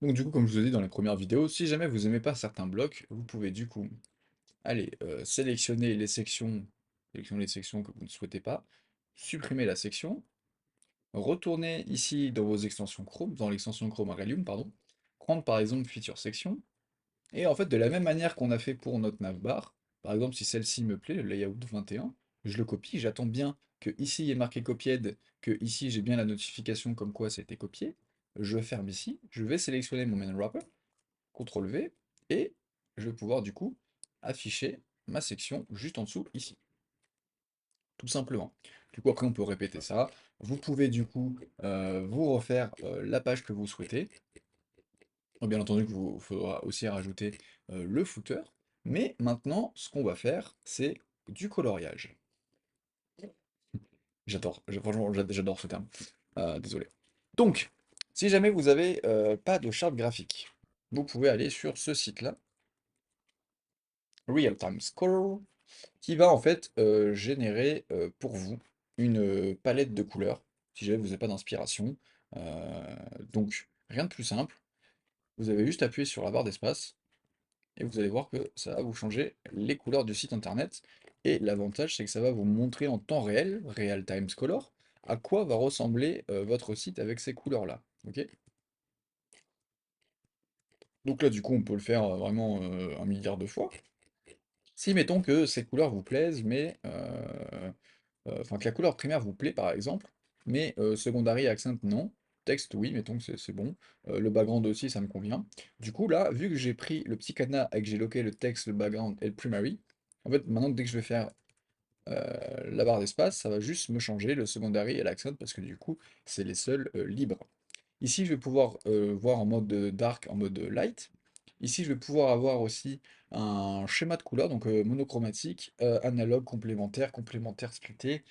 Donc du coup, comme je vous ai dit dans les premières vidéos, si jamais vous n'aimez pas certains blocs, vous pouvez du coup aller sélectionner les sections que vous ne souhaitez pas, supprimer la section, retourner ici dans vos extensions Chrome, dans l'extension Chrome Aurelium, pardon, prendre par exemple Feature Section, et en fait de la même manière qu'on a fait pour notre navbar, par exemple si celle-ci me plaît, le layout 21, je le copie, j'attends bien que ici il y ait marqué copied, que ici j'ai bien la notification comme quoi ça a été copié, je ferme ici, je vais sélectionner mon main wrapper, CTRL V, et je vais pouvoir du coup afficher ma section juste en dessous ici, tout simplement. Du coup après on peut répéter ça, vous pouvez du coup vous refaire la page que vous souhaitez. Bien entendu qu'il vous faudra aussi rajouter le footer, mais maintenant ce qu'on va faire c'est du coloriage. Franchement j'adore ce terme. Désolé. Donc, si jamais vous avez pas de charte graphique, vous pouvez aller sur ce site-là, Real Time Color, qui va en fait générer pour vous une palette de couleurs, si jamais vous n'avez pas d'inspiration. Donc, rien de plus simple, vous avez juste appuyé sur la barre d'espace, et vous allez voir que ça va vous changer les couleurs du site internet. Et l'avantage, c'est que ça va vous montrer en temps réel, Real Time Color, à quoi va ressembler votre site avec ces couleurs-là. Ok. Donc là, du coup, on peut le faire vraiment un milliard de fois. Si, mettons que ces couleurs vous plaisent, mais enfin que la couleur primaire vous plaît par exemple, mais secondary accent non, texte oui, mettons que c'est bon, le background aussi ça me convient. Du coup là, vu que j'ai pris le petit cadenas et que j'ai loqué le texte, le background et le primary, en fait maintenant dès que je vais faire la barre d'espace, ça va juste me changer le secondary et l'accent parce que du coup c'est les seuls libres. Ici je vais pouvoir voir en mode dark, en mode light. Ici je vais pouvoir avoir aussi un schéma de couleurs, donc monochromatique, analogue, complémentaire, complémentaire splitté,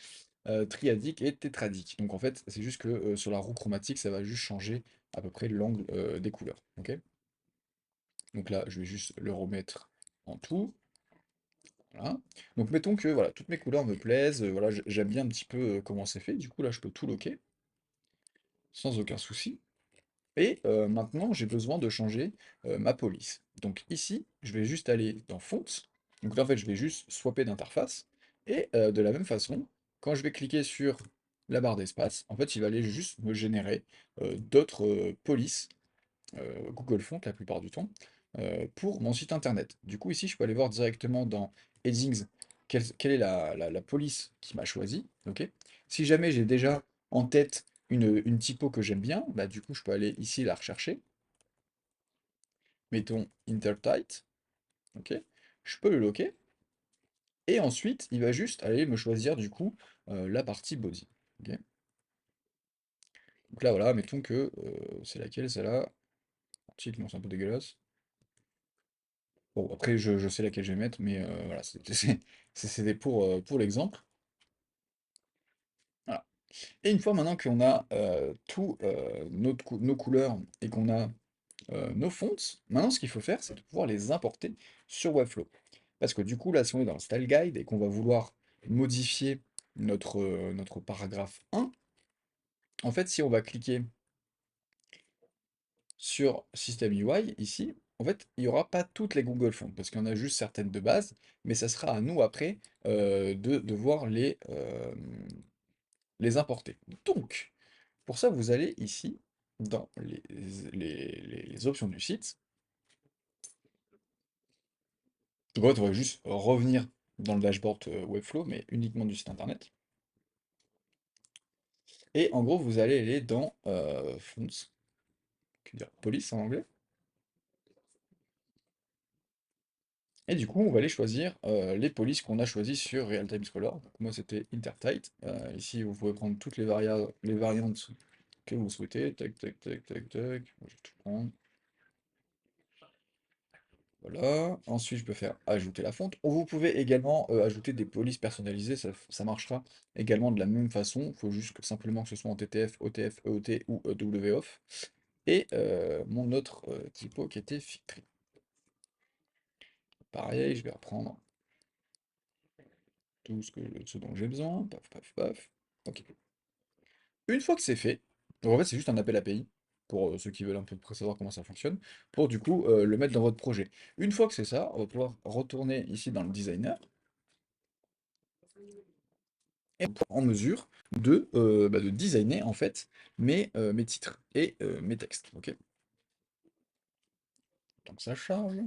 triadique et tétradique. Donc en fait, c'est juste que sur la roue chromatique, ça va juste changer à peu près l'angle des couleurs. Ok. Donc là, je vais juste le remettre en tout. Voilà. Donc mettons que voilà, toutes mes couleurs me plaisent, voilà, j'aime bien un petit peu comment c'est fait. Du coup là, je peux tout loquer sans aucun souci. Et maintenant, j'ai besoin de changer ma police. Donc ici, je vais juste aller dans Fonts. Donc là, en fait, je vais juste swapper d'interface. Et de la même façon, quand je vais cliquer sur la barre d'espace, en fait, il va aller juste me générer d'autres polices, Google Fonts la plupart du temps, pour mon site internet. Du coup, ici, je peux aller voir directement dans Headings quelle est la police qui m'a choisi. Ok. Si jamais j'ai déjà en tête une typo que j'aime bien, bah, du coup, je peux aller ici la rechercher. Mettons Intertight. Ok. Je peux le loquer. Et ensuite, il va juste aller me choisir du coup la partie body. Ok. Donc là, voilà, mettons que c'est laquelle, celle-là. Article, non, c'est un peu dégueulasse. Bon, après, je sais laquelle je vais mettre, mais voilà, c'était pour l'exemple. Voilà. Et une fois maintenant qu'on a tous nos couleurs et qu'on a nos fonts, maintenant ce qu'il faut faire, c'est de pouvoir les importer sur Webflow. Parce que du coup, là, si on est dans le Style Guide et qu'on va vouloir modifier notre paragraphe 1, en fait, si on va cliquer sur System UI ici, en fait, il n'y aura pas toutes les Google Fonts, parce qu'il y en a juste certaines de base, mais ça sera à nous après de devoir les importer. Donc, pour ça, vous allez ici, dans les options du site. Donc, en fait, on va juste revenir dans le dashboard Webflow, mais uniquement du site internet. Et en gros, vous allez aller dans Fonts, que dire, Police en anglais. Et du coup, on va aller choisir les polices qu'on a choisies sur Realtime Scholar. Donc, moi, c'était Intertight. Ici, vous pouvez prendre toutes les variantes que vous souhaitez. Tac, tac, tac, tac, tac. Moi, je vais tout prendre. Voilà. Ensuite, je peux faire ajouter la fonte. Vous pouvez également ajouter des polices personnalisées. Ça marchera également de la même façon. Il faut juste simplement que ce soit en TTF, OTF, EOT ou WOF. Et mon autre typo qui était Fictree. Pareil, je vais reprendre tout ce dont j'ai besoin. Paf, paf, paf. Ok. Une fois que c'est fait, donc en fait c'est juste un appel API. pour ceux qui veulent un peu près savoir comment ça fonctionne, pour du coup le mettre dans votre projet. Une fois que c'est ça, on va pouvoir retourner ici dans le designer, et en mesure de designer en fait mes titres et mes textes. Ok? Donc ça charge.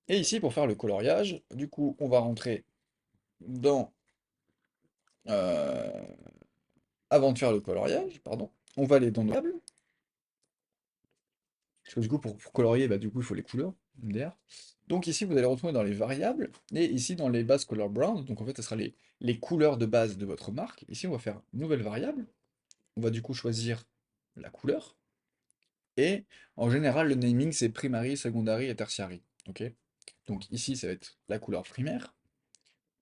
Et ici, pour faire le coloriage, du coup, on va rentrer dans... euh, avant de faire le coloriage, pardon, on va aller dans nos tables. Parce que du coup, pour colorier, bah, du coup, il faut les couleurs, MDR. Donc ici, vous allez retrouver dans les variables, et ici dans les bases color browns, donc en fait, ce sera les couleurs de base de votre marque. Ici, on va faire nouvelle variable. On va du coup choisir la couleur. Et en général, le naming, c'est primary, secondary et tertiary. Ok? Donc ici, ça va être la couleur primaire.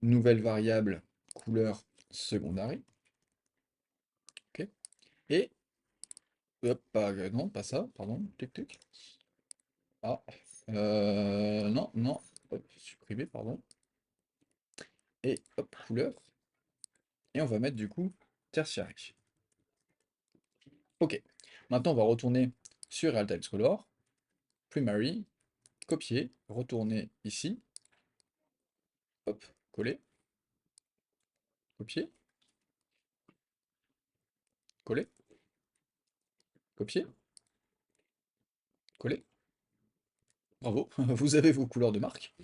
Nouvelle variable, couleur secondary. Ok? Et, hop, non, pas ça, pardon, tic tic. Ah, non, non, hop, supprimer, pardon. Et hop, couleur. Et on va mettre du coup tertiary. Ok. Maintenant, on va retourner sur Real Types Color, Primary, copier, retourner ici, hop, coller, copier, coller, copier, coller. Bravo, vous avez vos couleurs de marque.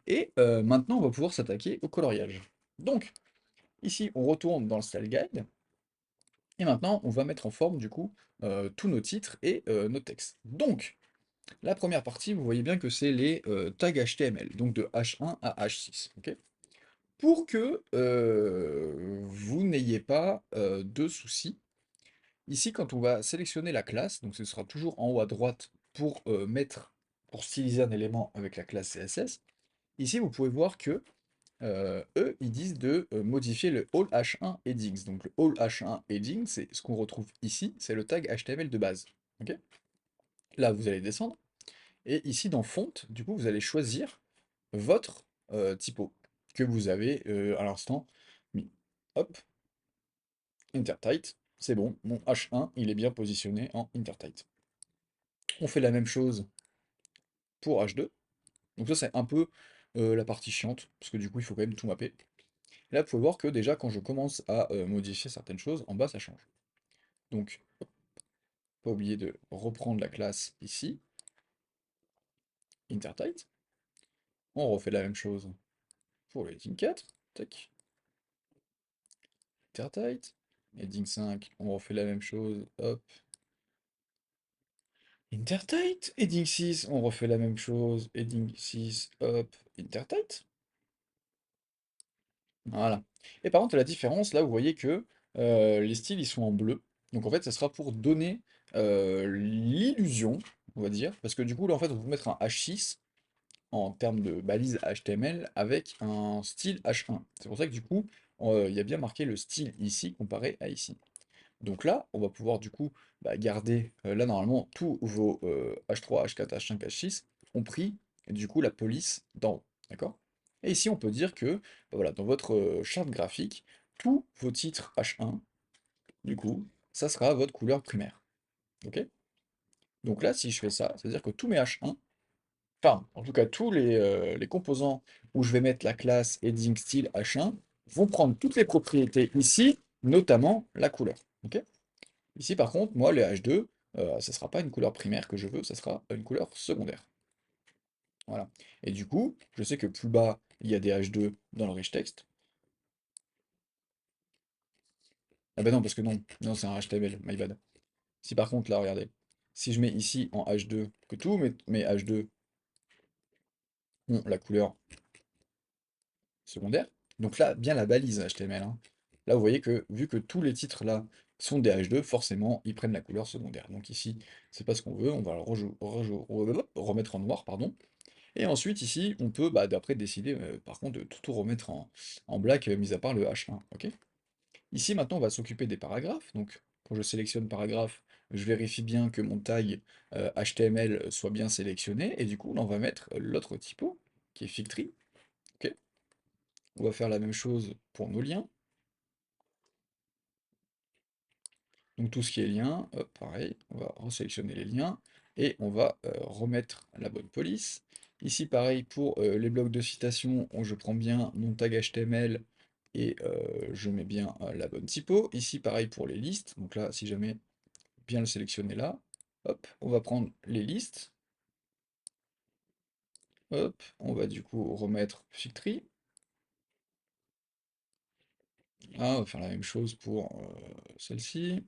Et maintenant, on va pouvoir s'attaquer au coloriage. Donc, ici, on retourne dans le Style Guide. Et maintenant, on va mettre en forme, du coup, tous nos titres et nos textes. Donc, la première partie, vous voyez bien que c'est les tags HTML, donc de H1 à H6. Ok. Pour que vous n'ayez pas de soucis, ici, quand on va sélectionner la classe, donc ce sera toujours en haut à droite pour styliser un élément avec la classe CSS, ici, vous pouvez voir que eux, ils disent de modifier le all h1 headings. Donc le all h1 heading, c'est ce qu'on retrouve ici, c'est le tag HTML de base. Ok. Là, vous allez descendre, et ici dans font, du coup, vous allez choisir votre typo que vous avez à l'instant mis. Hop, intertight, c'est bon, mon H1, il est bien positionné en intertight. On fait la même chose pour H2. Donc ça, c'est un peu la partie chiante, parce que du coup, il faut quand même tout mapper. Et là, vous pouvez voir que déjà, quand je commence à modifier certaines choses, en bas, ça change. Donc, pas oublier de reprendre la classe ici, intertight. On refait la même chose pour le heading 4. Tac, intertight. Heading 5, on refait la même chose. Hop, intertight. Heading 6, on refait la même chose. Heading 6, hop, intertight. Voilà. Et par contre, la différence, là, vous voyez que les styles, ils sont en bleu. Donc en fait, ça sera pour donner l'illusion, on va dire, parce que du coup, là, en fait, on peut mettre un H6 en termes de balise HTML avec un style H1. C'est pour ça que du coup, il y a bien marqué le style ici comparé à ici. Donc là, on va pouvoir du coup garder, là normalement, tous vos H3, H4, H5, H6 ont pris du coup la police d'en haut. D'accord? Et ici, on peut dire que voilà, dans votre charte graphique, tous vos titres H1, du coup, ça sera votre couleur primaire. Ok? Donc là, si je fais ça, c'est-à-dire que tous mes H1, enfin, en tout cas, tous les composants où je vais mettre la classe heading style H1 vont prendre toutes les propriétés ici, notamment la couleur. Ok. Ici, par contre, moi, les H2, ça ne sera pas une couleur primaire que je veux, ça sera une couleur secondaire. Voilà. Et du coup, je sais que plus bas, il y a des H2 dans le rich text. Ah ben non, parce que non, non, c'est un HTML, my bad. Si par contre, là, regardez, si je mets ici en H2, que tous mes H2 ont la couleur secondaire. Donc là, bien la balise HTML, hein. Là, vous voyez que, vu que tous les titres là sont des H2, forcément, ils prennent la couleur secondaire. Donc ici, c'est pas ce qu'on veut, on va le remettre en noir, pardon. Et ensuite, ici, on peut, d'après, décider, par contre, de tout remettre en black, mis à part le H1, ok? Ici, maintenant, on va s'occuper des paragraphes. Donc, quand je sélectionne paragraphe, je vérifie bien que mon tag HTML soit bien sélectionné, et du coup, là, on va mettre l'autre typo, qui est Fictree, ok? On va faire la même chose pour nos liens. Donc tout ce qui est lien, hop, pareil, on va resélectionner les liens et on va remettre la bonne police. Ici, pareil, pour les blocs de citation, je prends bien mon tag HTML et je mets bien la bonne typo. Ici, pareil pour les listes. Donc là, si jamais bien le sélectionner là, hop, on va prendre les listes. Hop, on va du coup remettre Filtry. Ah, on va faire la même chose pour celle-ci.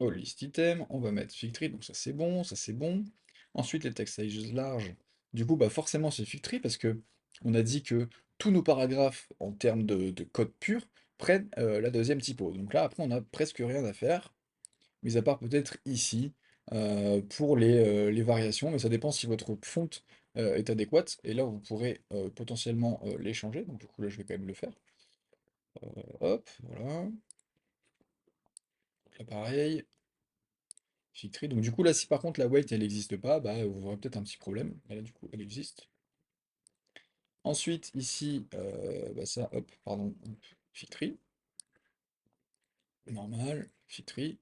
Oh, list item, on va mettre Filtry, donc ça c'est bon, ça c'est bon. Ensuite, les text sizes larges. Du coup, bah forcément c'est Filtry parce que on a dit que tous nos paragraphes en termes de code pur prennent la deuxième typo. Donc là, après, on a presque rien à faire, mis à part peut-être ici pour les variations, mais ça dépend si votre fonte est adéquate. Et là, vous pourrez potentiellement les changer. Donc du coup, là, je vais quand même le faire. Hop, voilà. Là, pareil. Filtrer. Donc du coup, là, si par contre la weight, elle n'existe pas, bah, vous aurez peut-être un petit problème. Mais là, du coup, elle existe. Ensuite, ici, bah, ça, hop, pardon, hop, filtrer. Normal, filtrer.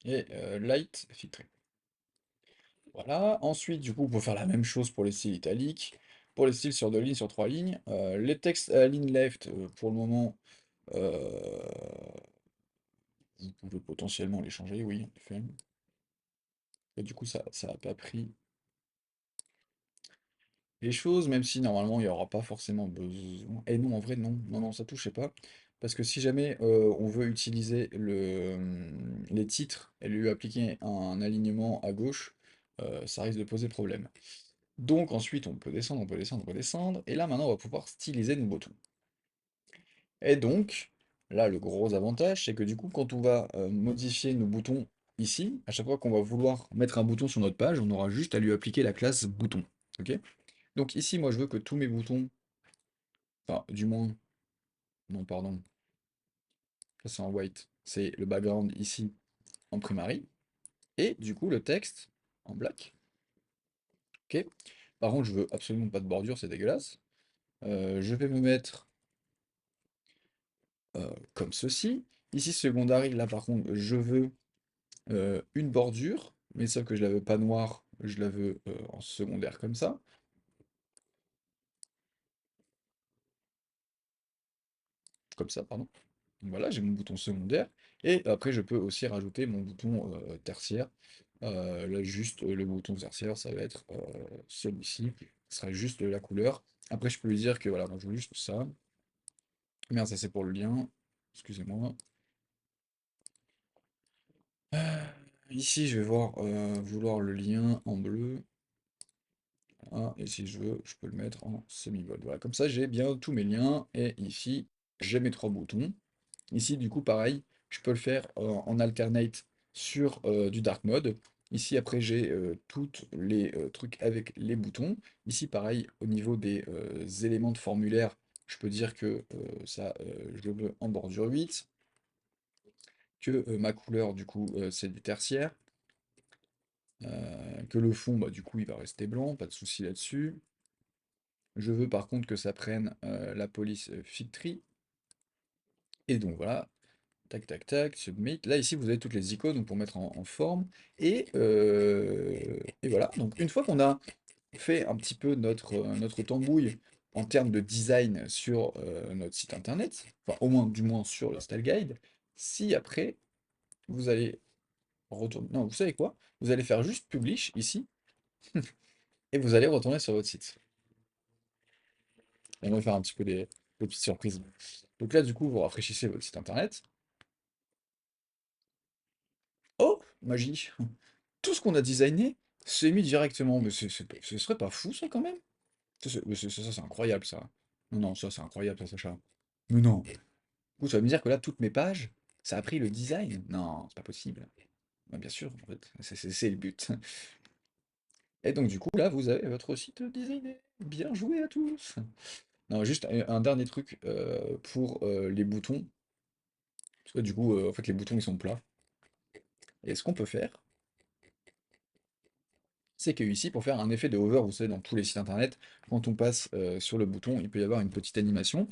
Et light, filtrer. Voilà. Ensuite, du coup, vous pouvez faire la même chose pour les styles italiques. Pour les styles sur deux lignes, sur trois lignes. Les textes à la ligne left, pour le moment, euh, vous pouvez potentiellement les changer, oui, en effet. Et du coup, ça n'a pas pris les choses, même si normalement il n'y aura pas forcément besoin. Et non, en vrai, non, non, non, ça touchez pas. Parce que si jamais on veut utiliser les titres et lui appliquer un alignement à gauche, ça risque de poser problème. Donc ensuite, on peut descendre, on peut descendre, on peut descendre. Et là, maintenant, on va pouvoir styliser nos boutons. Et donc, là, le gros avantage, c'est que du coup, quand on va modifier nos boutons ici, à chaque fois qu'on va vouloir mettre un bouton sur notre page, on aura juste à lui appliquer la classe bouton. Ok? Donc ici, moi, je veux que tous mes boutons, enfin, du moins, non, pardon, ça c'est en white, c'est le background ici en primary, et du coup, le texte en black. Ok? Par contre, je veux absolument pas de bordure, c'est dégueulasse. Je vais me mettre comme ceci. Ici, secondary, là par contre, je veux une bordure, mais sauf que je la veux pas noire, je la veux en secondaire comme ça. Comme ça, pardon. Donc voilà, j'ai mon bouton secondaire. Et après, je peux aussi rajouter mon bouton tertiaire. Là, juste le bouton tertiaire, ça va être celui-ci. Ce sera juste la couleur. Après, je peux lui dire que voilà, moi je veux juste ça. Merde, ça c'est pour le lien. Excusez-moi. Ici, je vais voir, vouloir le lien en bleu. Ah, et si je veux, je peux le mettre en semi-bold. Voilà, comme ça, j'ai bien tous mes liens. Et ici, j'ai mes trois boutons. Ici, du coup, pareil, je peux le faire en alternate sur du dark mode. Ici, après, j'ai tous les trucs avec les boutons. Ici, pareil, au niveau des éléments de formulaire, je peux dire que ça, je le veux en bordure 8, que ma couleur, du coup, c'est du tertiaire, que le fond, bah, du coup, il va rester blanc, pas de souci là-dessus. Je veux par contre que ça prenne la police Filtry. Et donc voilà, tac, tac, tac, submit. Là, ici, vous avez toutes les icônes donc pour mettre en forme. Et voilà. Donc, une fois qu'on a fait un petit peu notre tambouille en termes de design sur notre site internet, enfin, au moins, du moins sur le style guide, si après, vous allez retourner. Non, vous savez quoi? Vous allez faire juste publish ici et vous allez retourner sur votre site. Et on va faire un petit peu des petites surprises. Donc là, du coup, vous rafraîchissez votre site internet. Oh, magie! Tout ce qu'on a designé s'est mis directement. Mais ce serait pas fou, ça, quand même? Ça, c'est incroyable, ça. Non, non, ça, c'est incroyable, ça, Sacha. Mais non. Du coup, ça veut me dire que là, toutes mes pages, ça a pris le design? Non, c'est pas possible. Bah, bien sûr, en fait, c'est le but. Et donc, du coup, là, vous avez votre site designé. Bien joué à tous. Non, juste un dernier truc pour les boutons. Parce que du coup, en fait, les boutons, ils sont plats. Et ce qu'on peut faire, c'est que ici, pour faire un effet de hover, vous savez, dans tous les sites internet, quand on passe sur le bouton, il peut y avoir une petite animation.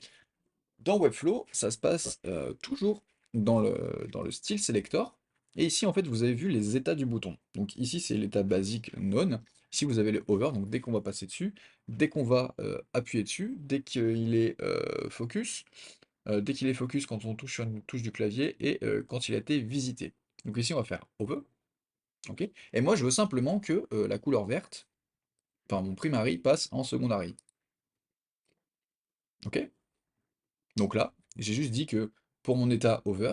Dans Webflow, ça se passe toujours dans le style selector. Et ici, en fait, vous avez vu les états du bouton. Donc ici, c'est l'état basique none. Ici, vous avez le hover, donc dès qu'on va passer dessus, dès qu'on va appuyer dessus, dès qu'il est focus, dès qu'il est focus quand on touche sur une touche du clavier et quand il a été visité. Donc ici, on va faire over, ok? Et moi, je veux simplement que la couleur verte, enfin mon primary, passe en secondary, ok? Donc là, j'ai juste dit que pour mon état over,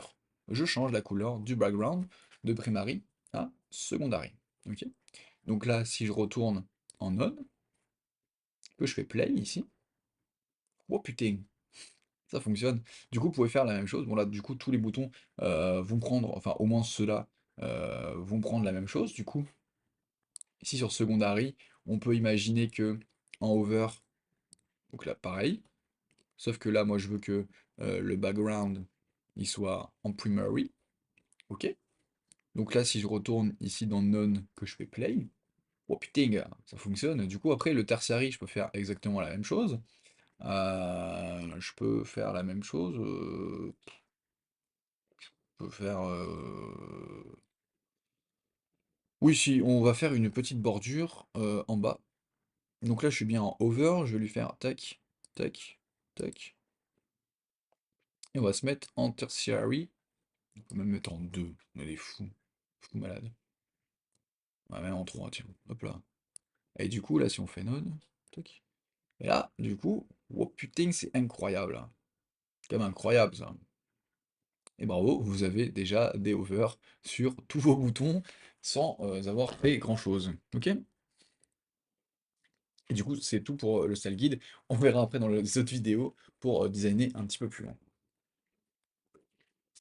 je change la couleur du background de primary à secondary. Ok. Donc là, si je retourne en on, que je fais play ici, oh putain, ça fonctionne. Du coup, vous pouvez faire la même chose. Bon là, du coup, tous les boutons vont prendre, enfin au moins ceux-là vont prendre la même chose. Du coup, ici sur secondary, on peut imaginer que en over, donc là pareil, sauf que là, moi je veux que le background il soit en primary. Ok. Donc là, si je retourne ici dans None, que je fais Play, oh putain, gars, ça fonctionne. Du coup, après, le tertiary, je peux faire exactement la même chose. Je peux faire la même chose. Je peux faire... Oui, si, on va faire une petite bordure en bas. Donc là, je suis bien en over. Je vais lui faire tac, tac, tac. Et on va se mettre en tertiary. On peut même mettre en 2. On est des fous. Fous malades. On va même en 3, tiens. Hop là. Et du coup, là, si on fait None, tac. Et là, du coup, oh putain, c'est incroyable, hein. C'est quand même incroyable ça. Et bravo, vous avez déjà des hovers sur tous vos boutons sans avoir fait grand-chose. Ok? Et du coup, c'est tout pour le style guide. On verra après dans les autres vidéos pour designer un petit peu plus loin.